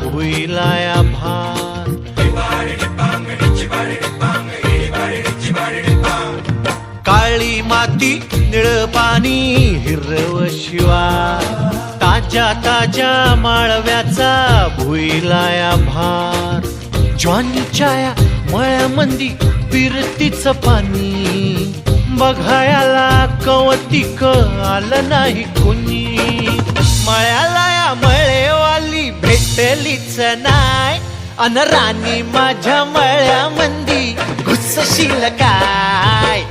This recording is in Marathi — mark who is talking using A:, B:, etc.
A: भुईला भार काळी माती निळ पाणी हिरव शिवार ताज्या ताज्या माळव्याचा भुईला भार ज्वानीच्या मळ्यामंदी फिरतीच पाणी बघायला कवतिक आलं नाही कोणी मळ्याला मळेवाली भेटलीच नाय अन राणी माझ्या मळ्यामंदी घुसशील काय